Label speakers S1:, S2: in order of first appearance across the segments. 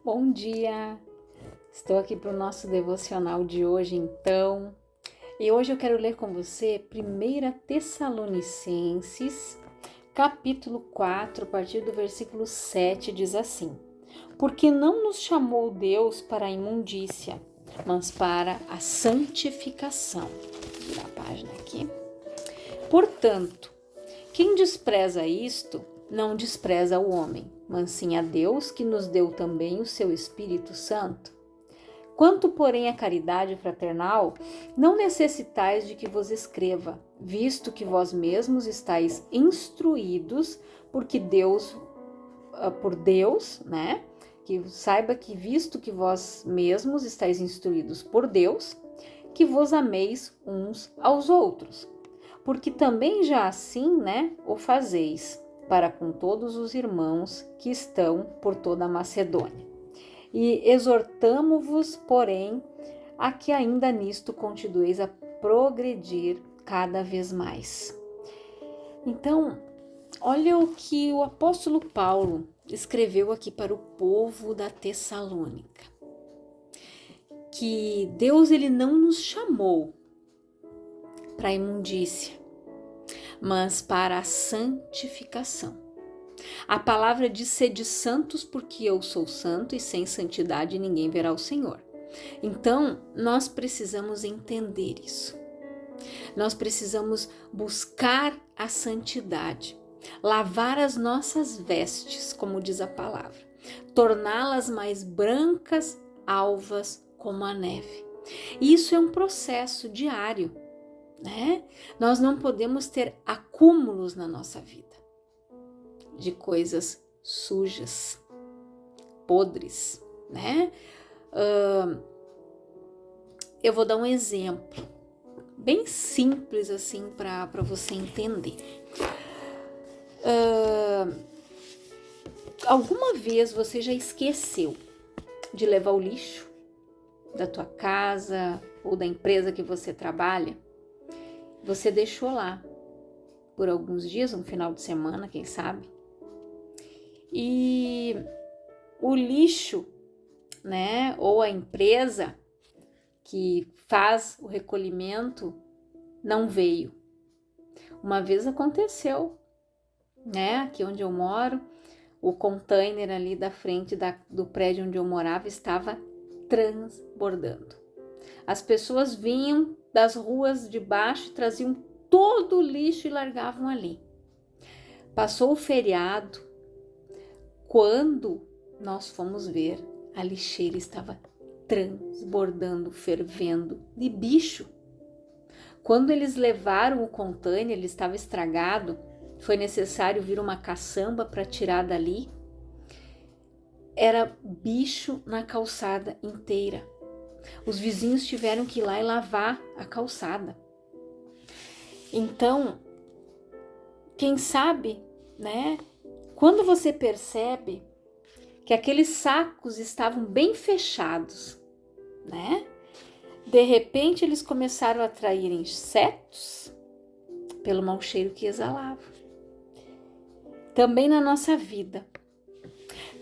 S1: Bom dia! Estou aqui para o nosso devocional de hoje, então. E hoje eu quero ler com você 1 Tessalonicenses, capítulo 4, a partir do versículo 7, diz assim: Porque não nos chamou Deus para a imundícia, mas para a santificação. Vou virar a página aqui. Portanto, quem despreza isto, não despreza o homem, mas sim a Deus, que nos deu também o seu Espírito Santo. Quanto, porém, à caridade fraternal, não necessitais de que vos escreva, visto que vós mesmos estáis instruídos, por Deus, né? Que saiba que, visto que vós mesmos estáis instruídos por Deus, que vos ameis uns aos outros. Porque também já assim, né, o fazeis, para com todos os irmãos que estão por toda a Macedônia. E exortamo-vos, porém, a que ainda nisto continueis a progredir cada vez mais. Então, olha o que o apóstolo Paulo escreveu aqui para o povo da Tessalônica. Que Deus ele não nos chamou para a imundícia, mas para a santificação. A palavra diz: sede santos, porque eu sou santo, e sem santidade ninguém verá o Senhor. Então, nós precisamos entender isso. Nós precisamos buscar a santidade, lavar as nossas vestes, como diz a palavra, torná-las mais brancas, alvas como a neve. Isso é um processo diário, né? Nós não podemos ter acúmulos na nossa vida de coisas sujas, podres, né? Eu vou dar um exemplo bem simples assim para você entender. Alguma vez você já esqueceu de levar o lixo da tua casa ou da empresa que você trabalha? Você deixou lá por alguns dias, um final de semana, quem sabe? E o lixo, né, ou a empresa que faz o recolhimento não veio. Uma vez aconteceu, né, aqui onde eu moro, o container ali da frente do prédio onde eu morava estava transbordando. As pessoas vinham das ruas de baixo, traziam todo o lixo e largavam ali. Passou o feriado. Quando nós fomos ver, a lixeira estava transbordando, fervendo de bicho. Quando eles levaram o container, ele estava estragado, foi necessário vir uma caçamba para tirar dali. Era bicho na calçada inteira. Os vizinhos tiveram que ir lá e lavar a calçada. Então, quem sabe, né? Quando você percebe que aqueles sacos estavam bem fechados, né? De repente eles começaram a atrair insetos pelo mau cheiro que exalava. Também na nossa vida,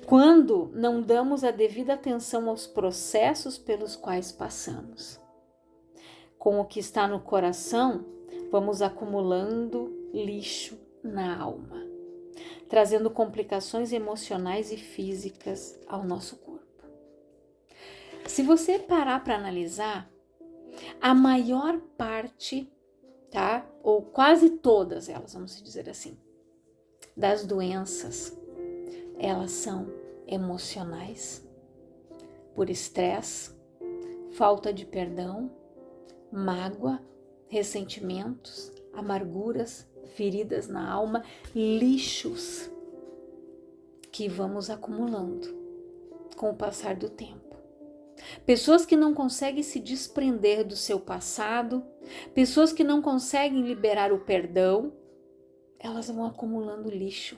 S1: quando não damos a devida atenção aos processos pelos quais passamos, com o que está no coração, vamos acumulando lixo na alma, trazendo complicações emocionais e físicas ao nosso corpo. Se você parar para analisar, a maior parte, tá? Ou quase todas elas, vamos dizer assim, das doenças, elas são emocionais, por estresse, falta de perdão, mágoa, ressentimentos, amarguras, feridas na alma, lixos que vamos acumulando com o passar do tempo. Pessoas que não conseguem se desprender do seu passado, pessoas que não conseguem liberar o perdão, elas vão acumulando lixo.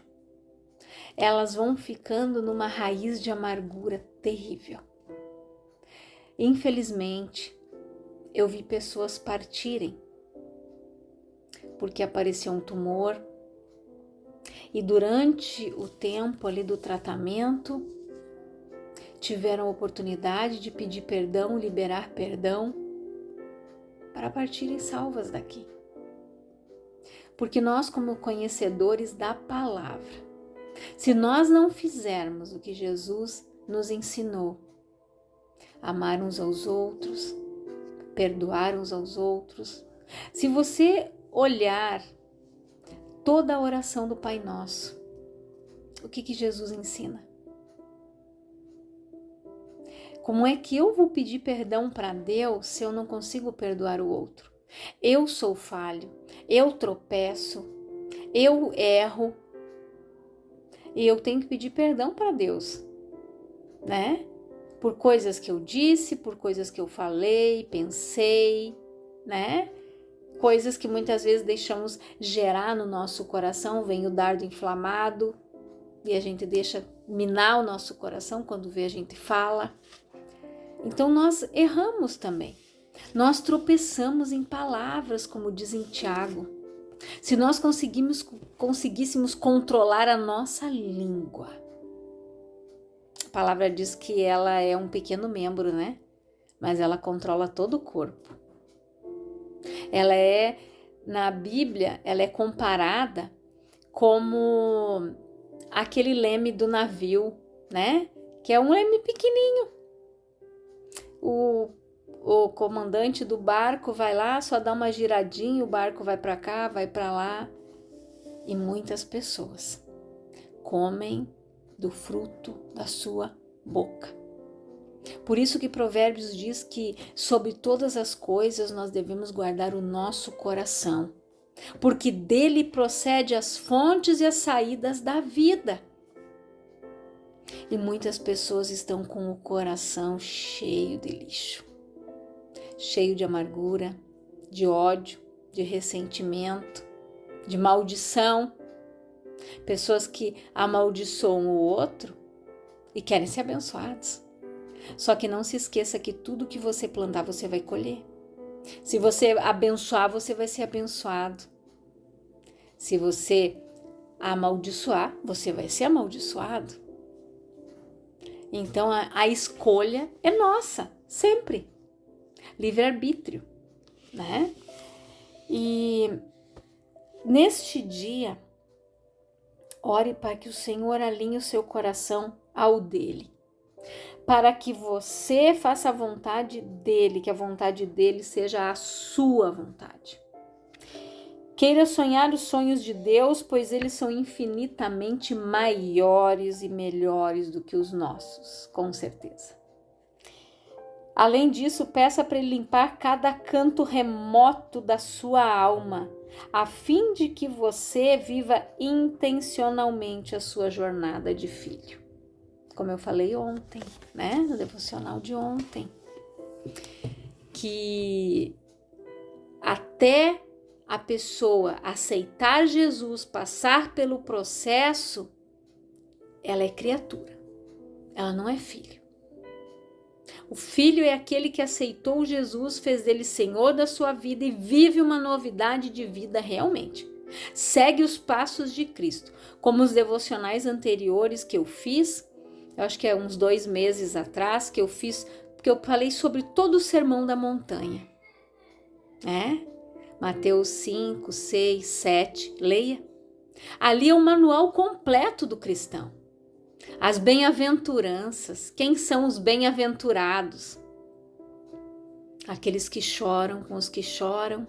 S1: Elas vão ficando numa raiz de amargura terrível. Infelizmente, eu vi pessoas partirem porque apareceu um tumor e durante o tempo ali do tratamento tiveram a oportunidade de pedir perdão, liberar perdão, para partirem salvas daqui. Porque nós, como conhecedores da palavra, se nós não fizermos o que Jesus nos ensinou, amar uns aos outros, perdoar uns aos outros, se você olhar toda a oração do Pai Nosso, o que Jesus ensina? Como é que eu vou pedir perdão para Deus se eu não consigo perdoar o outro? Eu sou falho, eu tropeço, eu erro e eu tenho que pedir perdão para Deus, né? Por coisas que eu disse, por coisas que eu falei, pensei, né? Coisas que muitas vezes deixamos gerar no nosso coração, vem o dardo inflamado e a gente deixa minar o nosso coração quando vê a gente fala. Então nós erramos também. Nós tropeçamos em palavras, como diz em Tiago. Se nós conseguíssemos controlar a nossa língua, a palavra diz que ela é um pequeno membro, né? Mas ela controla todo o corpo. Ela é, na Bíblia, ela é comparada como aquele leme do navio, né? Que é um leme pequenininho. O comandante do barco vai lá, só dá uma giradinha, o barco vai para cá, vai para lá. E muitas pessoas comem do fruto da sua boca. Por isso que Provérbios diz que sobre todas as coisas nós devemos guardar o nosso coração, porque dele procede as fontes e as saídas da vida. E muitas pessoas estão com o coração cheio de lixo, cheio de amargura, de ódio, de ressentimento, de maldição. Pessoas que amaldiçoam o outro e querem ser abençoados. Só que não se esqueça que tudo que você plantar, você vai colher. Se você abençoar, você vai ser abençoado. Se você amaldiçoar, você vai ser amaldiçoado. Então, a escolha é nossa, sempre. Livre-arbítrio, né? E neste dia, ore para que o Senhor alinhe o seu coração ao dele, para que você faça a vontade dele, que a vontade dele seja a sua vontade. Queira sonhar os sonhos de Deus, pois eles são infinitamente maiores e melhores do que os nossos, com certeza. Além disso, peça para ele limpar cada canto remoto da sua alma, a fim de que você viva intencionalmente a sua jornada de filho. Como eu falei ontem, né, no devocional de ontem, que até a pessoa aceitar Jesus, passar pelo processo, ela é criatura, ela não é filho. O filho é aquele que aceitou Jesus, fez dele Senhor da sua vida e vive uma novidade de vida realmente. Segue os passos de Cristo, como os devocionais anteriores que eu fiz, eu acho que é uns 2 meses atrás que eu fiz, porque eu falei sobre todo o sermão da montanha, né? Mateus 5, 6, 7, leia. Ali é o manual completo do cristão. As bem-aventuranças. Quem são os bem-aventurados? Aqueles que choram com os que choram.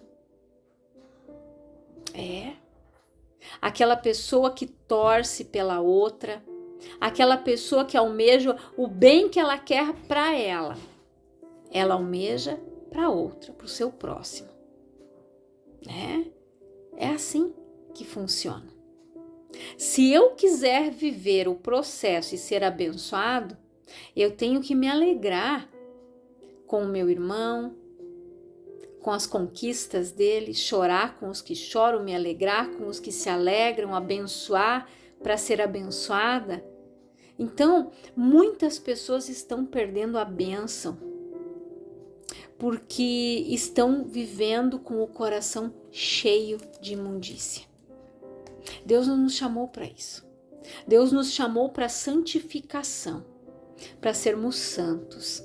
S1: Aquela pessoa que torce pela outra. Aquela pessoa que almeja o bem que ela quer para ela. Ela almeja para outra, para o seu próximo. É assim que funciona. Se eu quiser viver o processo e ser abençoado, eu tenho que me alegrar com o meu irmão, com as conquistas dele, chorar com os que choram, me alegrar com os que se alegram, abençoar para ser abençoada. Então, muitas pessoas estão perdendo a bênção porque estão vivendo com o coração cheio de imundícia. Deus não nos chamou para isso. Deus nos chamou para santificação, para sermos santos,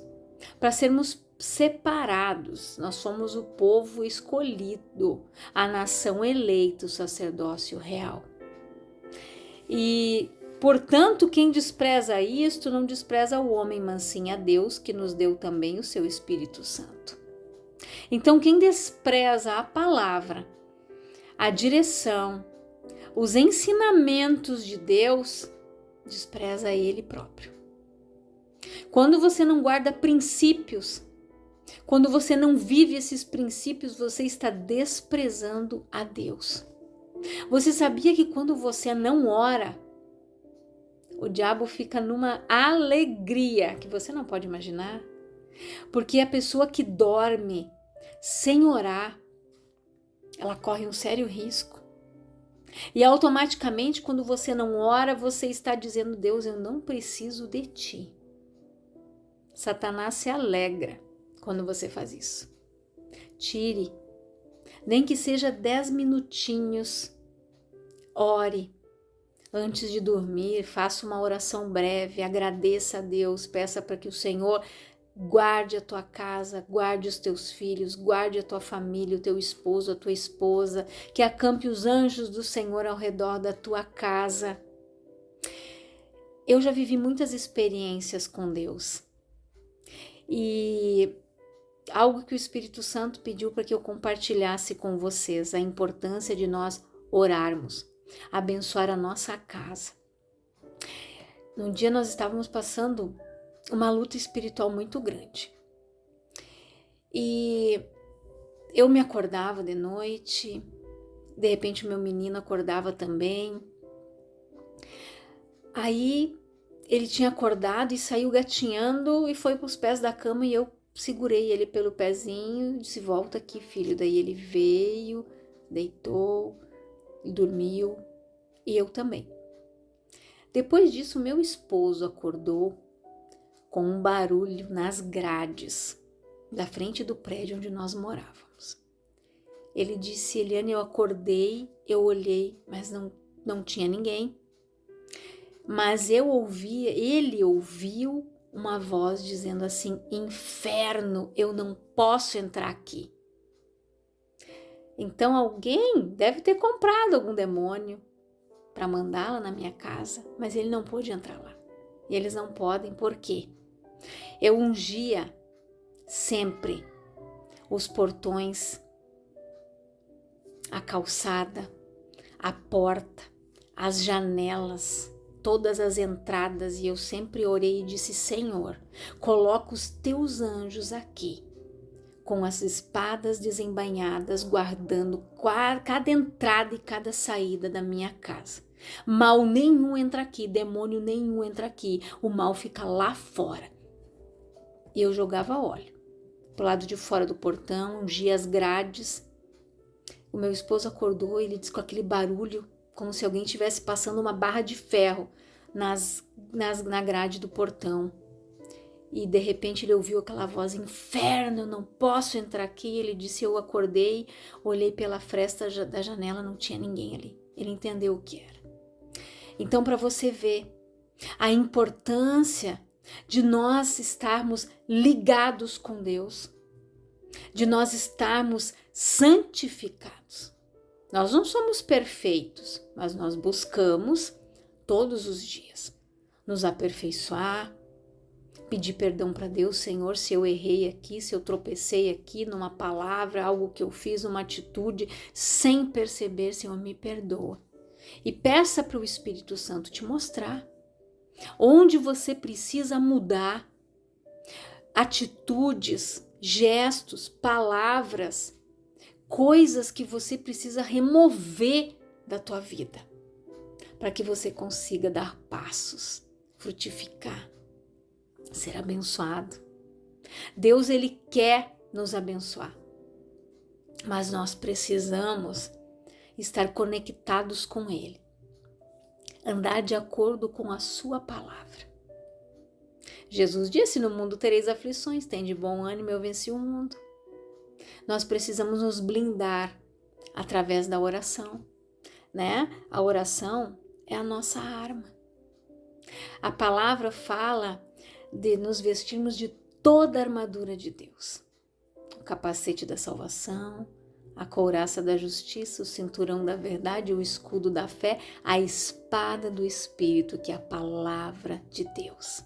S1: para sermos separados. Nós somos o povo escolhido, a nação eleita, o sacerdócio real. E, portanto, quem despreza isto não despreza o homem, mas sim a Deus, que nos deu também o seu Espírito Santo. Então, quem despreza a palavra, a direção, os ensinamentos de Deus, despreza ele próprio. Quando você não guarda princípios, quando você não vive esses princípios, você está desprezando a Deus. Você sabia que quando você não ora, o diabo fica numa alegria que você não pode imaginar? Porque a pessoa que dorme sem orar, ela corre um sério risco. E automaticamente, quando você não ora, você está dizendo: Deus, eu não preciso de ti. Satanás se alegra quando você faz isso. Tire, nem que seja 10 minutinhos, ore. Antes de dormir, faça uma oração breve, agradeça a Deus, peça para que o Senhor guarde a tua casa, guarde os teus filhos, guarde a tua família, o teu esposo, a tua esposa, que acampe os anjos do Senhor ao redor da tua casa. Eu já vivi muitas experiências com Deus e algo que o Espírito Santo pediu para que eu compartilhasse com vocês, a importância de nós orarmos, abençoar a nossa casa. Num dia nós estávamos passando uma luta espiritual muito grande. E eu me acordava de noite, de repente meu menino acordava também. Aí ele tinha acordado e saiu gatinhando e foi para os pés da cama e eu segurei ele pelo pezinho e disse: volta aqui, filho. Daí ele veio, deitou e dormiu, e eu também. Depois disso, meu esposo acordou com um barulho nas grades da frente do prédio onde nós morávamos. Ele disse: Eliane, eu acordei, eu olhei, mas não tinha ninguém. Mas ele ouviu uma voz dizendo assim: inferno, eu não posso entrar aqui. Então alguém deve ter comprado algum demônio para mandá-la na minha casa, mas ele não pôde entrar lá. E eles não podem, por quê? Eu ungia sempre os portões, a calçada, a porta, as janelas, todas as entradas, e eu sempre orei e disse: Senhor, coloca os teus anjos aqui, com as espadas desembainhadas, guardando cada entrada e cada saída da minha casa. Mal nenhum entra aqui, demônio nenhum entra aqui, o mal fica lá fora. E eu jogava óleo pro lado de fora do portão, ungia as grades. O meu esposo acordou e ele disse com aquele barulho, como se alguém estivesse passando uma barra de ferro na grade do portão. E de repente ele ouviu aquela voz: inferno, eu não posso entrar aqui. Ele disse: eu acordei, olhei pela fresta da janela, não tinha ninguém ali. Ele entendeu o que era. Então, para você ver a importância de nós estarmos ligados com Deus, de nós estarmos santificados. Nós não somos perfeitos, mas nós buscamos todos os dias nos aperfeiçoar, pedir perdão para Deus: Senhor, se eu errei aqui, se eu tropecei aqui numa palavra, algo que eu fiz, uma atitude, sem perceber, Senhor, me perdoa. E peça para o Espírito Santo te mostrar onde você precisa mudar atitudes, gestos, palavras, coisas que você precisa remover da tua vida, para que você consiga dar passos, frutificar, ser abençoado. Deus, Ele quer nos abençoar, mas nós precisamos estar conectados com Ele, andar de acordo com a sua palavra. Jesus disse: no mundo tereis aflições, tende bom ânimo, eu venci o mundo. Nós precisamos nos blindar através da oração, né? A oração é a nossa arma. A palavra fala de nos vestirmos de toda a armadura de Deus. O capacete da salvação, a couraça da justiça, o cinturão da verdade, o escudo da fé, a espada do Espírito, que é a palavra de Deus.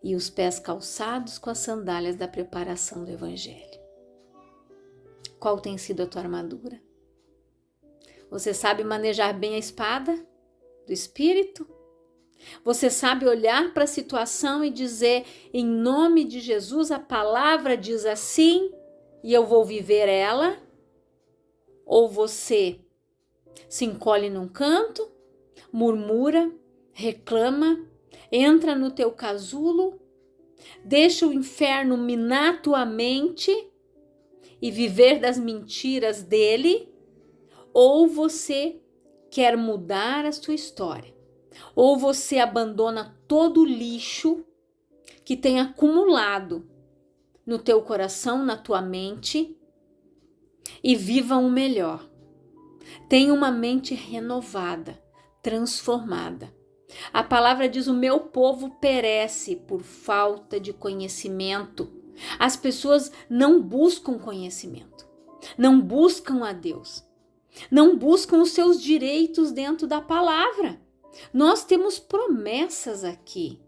S1: E os pés calçados com as sandálias da preparação do Evangelho. Qual tem sido a tua armadura? Você sabe manejar bem a espada do Espírito? Você sabe olhar para a situação e dizer, em nome de Jesus, a palavra diz assim e eu vou viver ela? Ou você se encolhe num canto, murmura, reclama, entra no teu casulo, deixa o inferno minar tua mente e viver das mentiras dele? Ou você quer mudar a sua história? Ou você abandona todo o lixo que tem acumulado no teu coração, na tua mente e viva o melhor. Tenha uma mente renovada, transformada. A palavra diz: o meu povo perece por falta de conhecimento. As pessoas não buscam conhecimento, não buscam a Deus, não buscam os seus direitos dentro da palavra. Nós temos promessas aqui,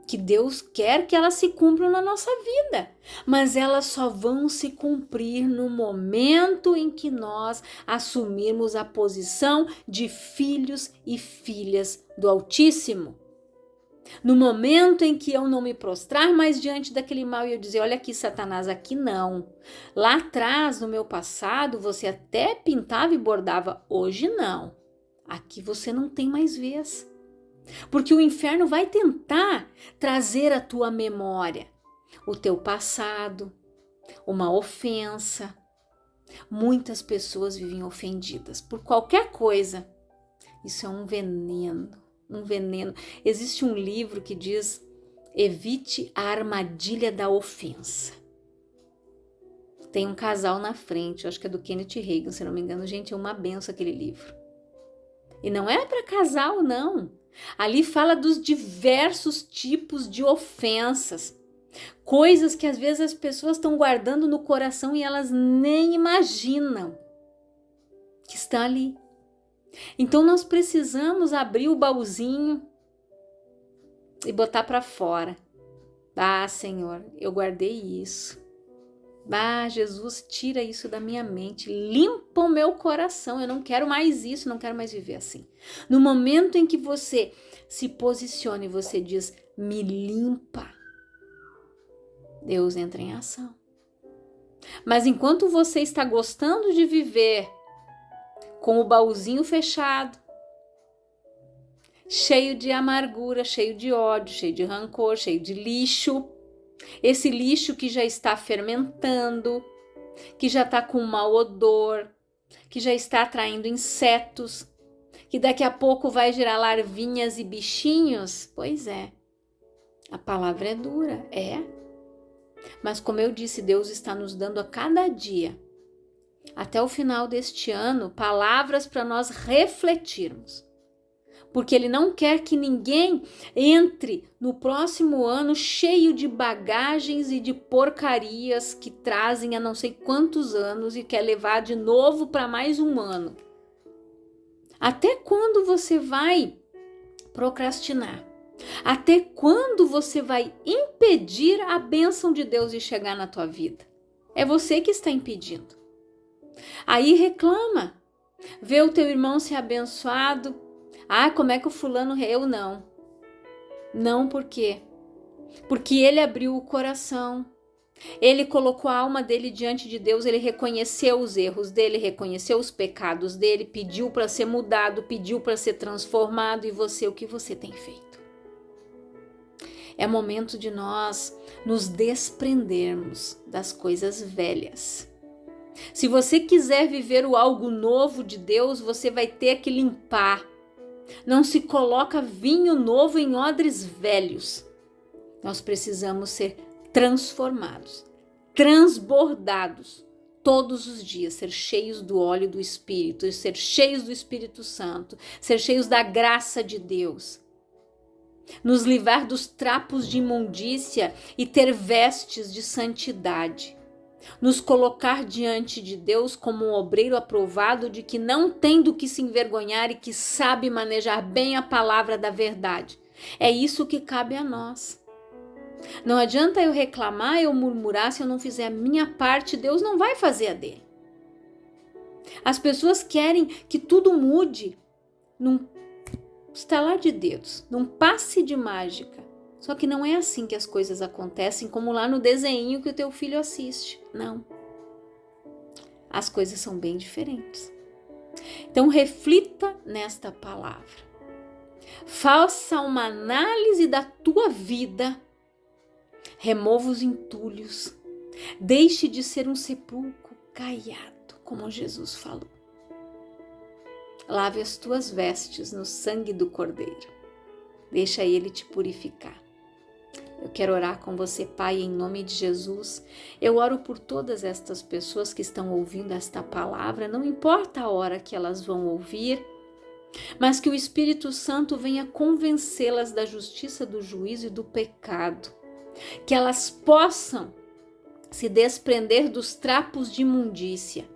S1: que Deus quer que elas se cumpram na nossa vida, mas elas só vão se cumprir no momento em que nós assumirmos a posição de filhos e filhas do Altíssimo. No momento em que eu não me prostrar mais diante daquele mal e eu dizer, olha aqui, Satanás, aqui não. Lá atrás, no meu passado, você até pintava e bordava, hoje não. Aqui você não tem mais vez. Porque o inferno vai tentar trazer à tua memória o teu passado, uma ofensa. Muitas pessoas vivem ofendidas por qualquer coisa. Isso é um veneno, um veneno. Existe um livro que diz: evite a armadilha da ofensa. Tem um casal na frente, eu acho que é do Kenneth Hagin, se não me engano. Gente, é uma benção aquele livro. E não é para casal, não. Ali fala dos diversos tipos de ofensas. Coisas que às vezes as pessoas estão guardando no coração e elas nem imaginam que estão ali. Então nós precisamos abrir o baúzinho e botar para fora. Ah, Senhor, eu guardei isso. Ah, Jesus, tira isso da minha mente, limpa o meu coração, eu não quero mais isso, não quero mais viver assim. No momento em que você se posiciona e você diz, me limpa, Deus entra em ação. Mas enquanto você está gostando de viver com o baúzinho fechado, cheio de amargura, cheio de ódio, cheio de rancor, cheio de lixo, esse lixo que já está fermentando, que já está com um mau odor, que já está atraindo insetos, que daqui a pouco vai gerar larvinhas e bichinhos. Pois é, a palavra é dura, é. Mas como eu disse, Deus está nos dando a cada dia, até o final deste ano, palavras para nós refletirmos. Porque Ele não quer que ninguém entre no próximo ano cheio de bagagens e de porcarias que trazem há não sei quantos anos e quer levar de novo para mais um ano. Até quando você vai procrastinar? Até quando você vai impedir a bênção de Deus de chegar na tua vida? É você que está impedindo. Aí reclama, vê o teu irmão ser abençoado. Ah, como é que o fulano... Eu não. Não, por quê? Porque ele abriu o coração. Ele colocou a alma dele diante de Deus, ele reconheceu os erros dele, reconheceu os pecados dele, pediu para ser mudado, pediu para ser transformado. E você, o que você tem feito? É momento de nós nos desprendermos das coisas velhas. Se você quiser viver o algo novo de Deus, você vai ter que limpar. Não se coloca vinho novo em odres velhos. Nós precisamos ser transformados, transbordados todos os dias, ser cheios do óleo do Espírito, ser cheios do Espírito Santo, ser cheios da graça de Deus. nos livrar dos trapos de imundícia e ter vestes de santidade, nos colocar diante de Deus como um obreiro aprovado de que não tem do que se envergonhar e que sabe manejar bem a palavra da verdade. É isso que cabe a nós. Não adianta eu reclamar, eu murmurar, se eu não fizer a minha parte, Deus não vai fazer a dele. As pessoas querem que tudo mude num estalar de dedos, num passe de mágica. Só que não é assim que as coisas acontecem, como lá no desenho que o teu filho assiste. Não. As coisas são bem diferentes. Então reflita nesta palavra. Faça uma análise da tua vida. Remova os entulhos. Deixe de ser um sepulcro caiado, como Jesus falou. Lave as tuas vestes no sangue do Cordeiro. Deixa ele te purificar. Eu quero orar com você, Pai, em nome de Jesus. Eu oro por todas estas pessoas que estão ouvindo esta palavra, não importa a hora que elas vão ouvir, mas que o Espírito Santo venha convencê-las da justiça, do juízo e do pecado. Que elas possam se desprender dos trapos de imundícia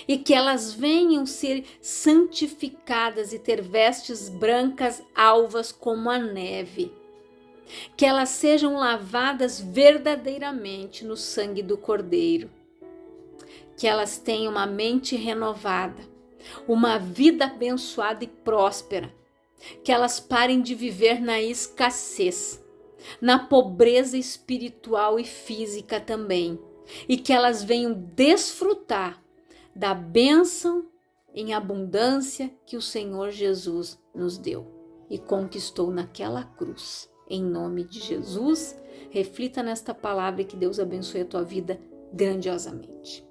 S1: e que elas venham ser santificadas e ter vestes brancas alvas como a neve. Que elas sejam lavadas verdadeiramente no sangue do Cordeiro. Que elas tenham uma mente renovada, uma vida abençoada e próspera. Que elas parem de viver na escassez, na pobreza espiritual e física também. E que elas venham desfrutar da bênção em abundância que o Senhor Jesus nos deu e conquistou naquela cruz. Em nome de Jesus, reflita nesta palavra e que Deus abençoe a tua vida grandiosamente.